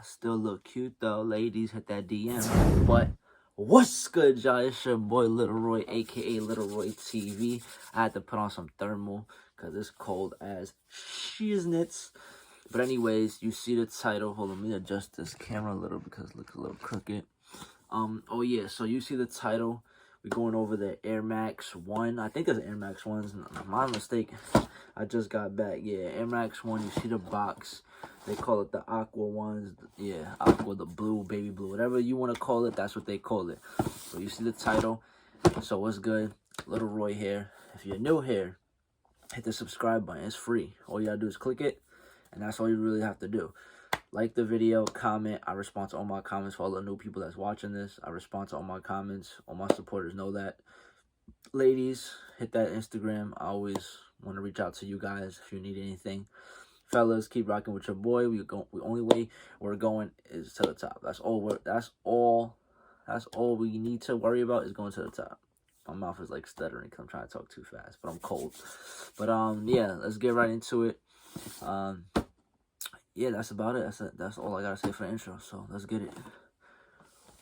I still look cute though. Ladies, hit that DM. But what's good, y'all? It's your boy Little Roy, aka Little Roy TV. I had to put on some thermal because it's cold as shiznits. But anyways, you see the title. Hold on, let me adjust this camera a little because it looks a little crooked. Oh yeah, so you see the title. We're going over the Air Max 1. I think it's Air Max 1s. My mistake. I just got back. Yeah, Air Max 1. You see the box. They call it the Aqua ones. Yeah, Aqua, the blue, baby blue. Whatever you want to call it, that's what they call it. So you see the title. So what's good? Little Roy here. If you're new here, hit the subscribe button. It's free. All you gotta do is click it. And that's all you really have to do. Like the video, comment. I respond to all my comments for all the new people that's watching this. I respond to all my comments. All my supporters know that. Ladies, hit that Instagram. I always want to reach out to you guys if you need anything. Fellas, keep rocking with your boy. The only way we're going is to the top. That's all we need to worry about is going to the top. My mouth is like stuttering because I'm trying to talk too fast, but I'm cold. But yeah, let's get right into it. Yeah, that's about it. That's all I gotta say for the intro. So let's get it.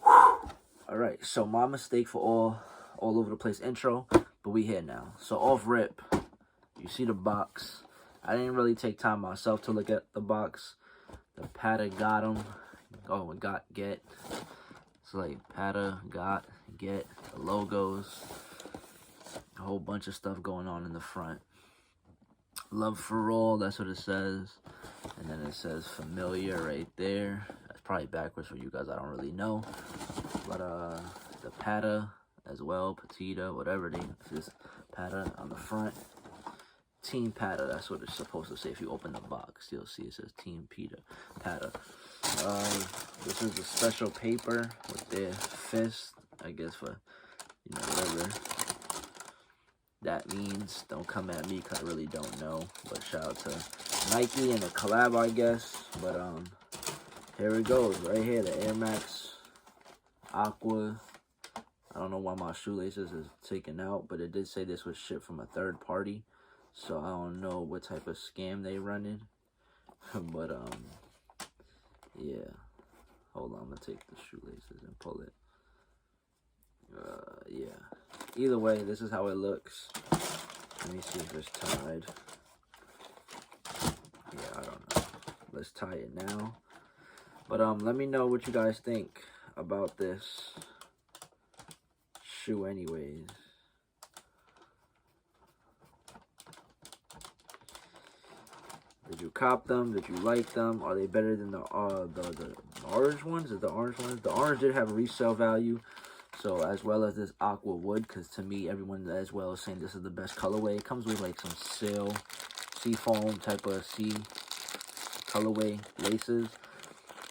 All right. So my mistake for all over the place intro, but we here now. So off rip, you see the box. I didn't really take time myself to look at the box. The Patta got them. Oh, get. It's like Patta get the logos. A whole bunch of stuff going on in the front. Love for all, that's what it says. And then it says familiar right there. That's probably backwards for you guys, I don't really know. But the Patta as well, Petita, whatever they just Patta on the front. Team Patta, that's what it's supposed to say. If you open the box, you'll see it says Team Patta. This is a special paper with their fist, I guess, for whatever that means. Don't come at me because I really don't know. But shout out to Nike and the collab, I guess. But here it goes, right here, the Air Max Aqua. I don't know why my shoelaces is taken out, but it did say this was shipped from a third party. So I don't know what type of scam they running. But yeah. Hold on, I'm gonna take the shoelaces and pull it. Yeah. Either way, this is how it looks. Let me see if it's tied. Yeah, I don't know. Let's tie it now. But let me know what you guys think about this shoe anyways. Did you cop them? Did you like them? Are they better than the orange ones? Is the orange ones? The orange did have resale value. So as well as this Aqua wood, because to me, everyone as well is saying this is the best colorway. It comes with like some sea foam type of sea colorway laces.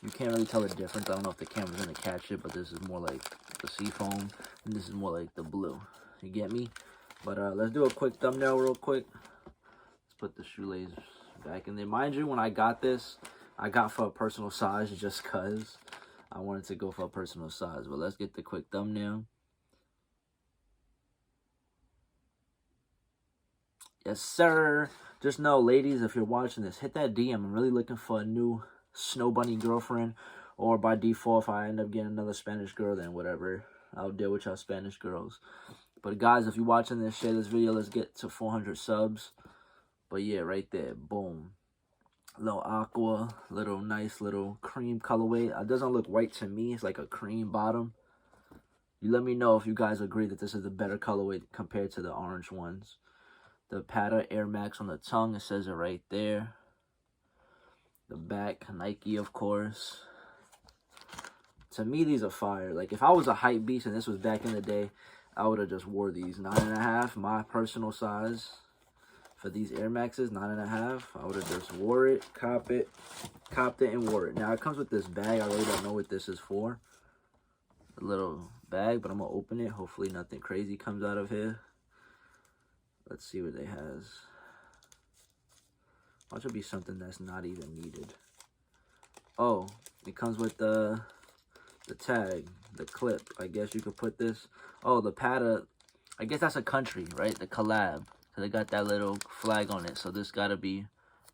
You can't really tell the difference. I don't know if the camera's gonna catch it, but this is more like the sea foam, and this is more like the blue. You get me? But let's do a quick thumbnail real quick. Let's put the shoelace back in there. Mind you, when I got this, I got for a personal size just cause I wanted to go for a personal size. But let's get the quick thumbnail. Yes, sir. Just know, ladies, if you're watching this, hit that DM. I'm really looking for a new snow bunny girlfriend. Or by default, if I end up getting another Spanish girl, then whatever. I'll deal with y'all Spanish girls. But guys, if you're watching this, share this video. Let's get to 400 subs. But yeah, right there. Boom. Little Aqua, nice little cream colorway. It doesn't look white to me. It's like a cream bottom. You let me know if you guys agree that this is a better colorway compared to the orange ones. The Patta Air Max on the tongue. It says it right there. The back, Nike, of course. To me, these are fire. Like, if I was a hype beast and this was back in the day, I would have just wore these. 9.5, my personal size. For these Air Maxes, 9.5, I would have just wore it, copped it, and wore it. Now, it comes with this bag. I really don't know what this is for. A little bag, but I'm going to open it. Hopefully, nothing crazy comes out of here. Let's see what it has. Watch it be something that's not even needed. Oh, it comes with the tag, the clip. I guess you could put this. Oh, the Patta. I guess that's a country, right? The collab. They got that little flag on it, so this gotta be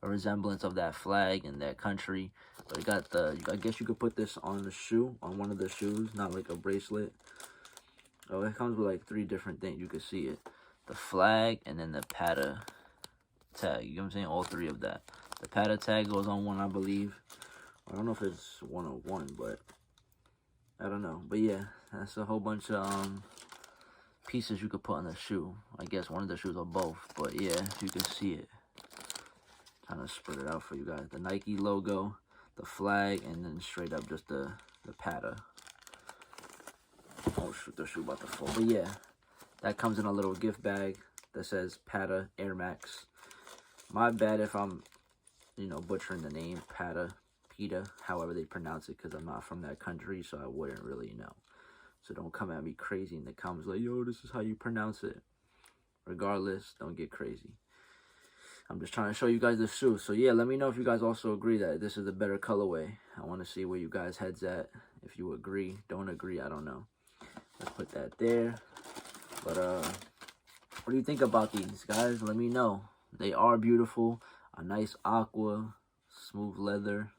a resemblance of that flag and that country. But it got the, I guess you could put this on the shoe, on one of the shoes, not like a bracelet. Oh, it comes with like 3 different things. You can see it. The flag and then the Patta tag. You know what I'm saying? All 3 of that. The Patta tag goes on one, I believe. I don't know if it's 101, but I don't know. But yeah, that's a whole bunch of pieces you could put on the shoe. I guess one of the shoes or both. But yeah, you can see it. Trying to spread it out for you guys. The Nike logo, the flag, and then straight up just the Patta. Oh shoot, the shoe about to fall. But yeah, that comes in a little gift bag that says Patta Air Max. My bad if I'm, you know, butchering the name Patta, however they pronounce it, because I'm not from that country, so I wouldn't really know. So don't come at me crazy in the comments like, yo, this is how you pronounce it. Regardless, don't get crazy. I'm just trying to show you guys the shoe. So yeah, let me know if you guys also agree that this is a better colorway. I want to see where you guys' heads at. If you agree, don't agree, I don't know. Let's put that there. But what do you think about these, guys? Let me know. They are beautiful. A nice aqua, smooth leather,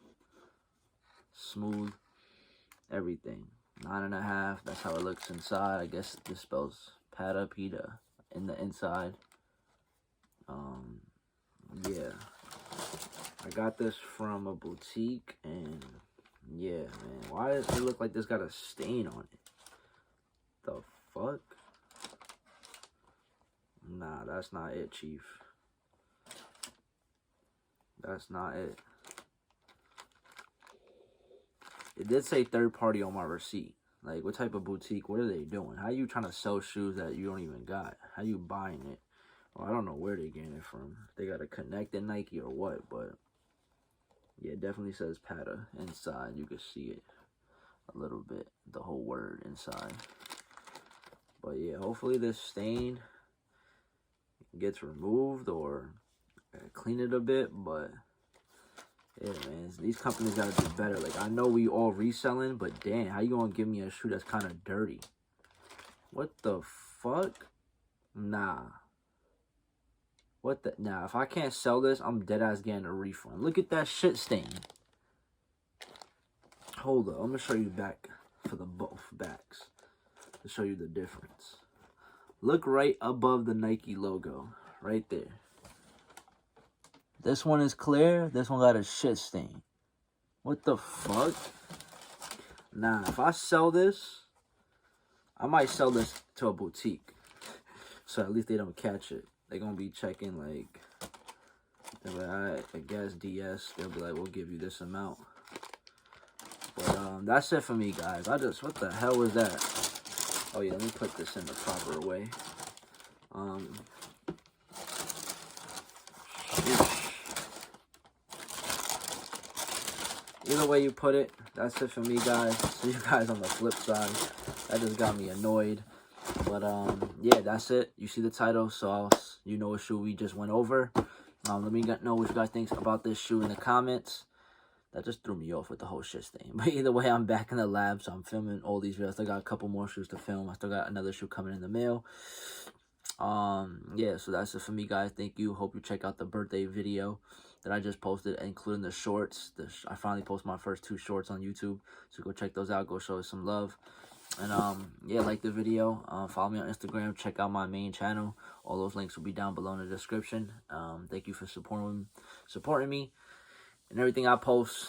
smooth everything. 9.5. That's how it looks inside. I guess this spells Patta in the inside. Yeah, I got this from a boutique, and yeah, man, why does it look like this got a stain on it? The fuck? Nah, that's not it, Chief. That's not it. It did say third party on my receipt. Like, what type of boutique? What are they doing? How you trying to sell shoes that you don't even got? How you buying it? Well, I don't know where they getting it from. They got to connect in Nike or what, but yeah, it definitely says Patta inside. You can see it a little bit, the whole word inside. But yeah, hopefully this stain gets removed or clean it a bit. But yeah, man, these companies gotta do better. Like, I know we all reselling, but damn, how you gonna give me a shoe that's kind of dirty? What the fuck? Nah. What the? Nah, if I can't sell this, I'm dead ass getting a refund. Look at that shit stain. Hold up, I'm gonna show you back for the both backs to show you the difference. Look right above the Nike logo, right there. This one is clear. This one got a shit stain. What the fuck? Nah, if I sell this, I might sell this to a boutique, so at least they don't catch it. They're gonna be checking, like, they're like, alright, I guess DS. They'll be like, we'll give you this amount. But that's it for me, guys. What the hell was that? Oh yeah, let me put this in the proper way. Either way you put it, that's it for me, guys. See you guys on the flip side. That just got me annoyed. But yeah, that's it. You see the title, so you know what shoe we just went over. Let me know what you guys think about this shoe in the comments. That just threw me off with the whole shit stain. But either way, I'm back in the lab, so I'm filming all these videos. I still got a couple more shoes to film. I still got another shoe coming in the mail. Yeah, so that's it for me, guys. Thank you. Hope you check out the birthday video that I just posted, including the shorts. I finally posted my first 2 shorts on YouTube, so go check those out. Go show us some love. And yeah, like the video. Follow me on Instagram. Check out my main channel. All those links will be down below in the description. Thank you for supporting me and everything I post.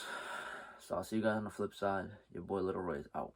So I'll see you guys on the flip side. Your boy Little Roy is out.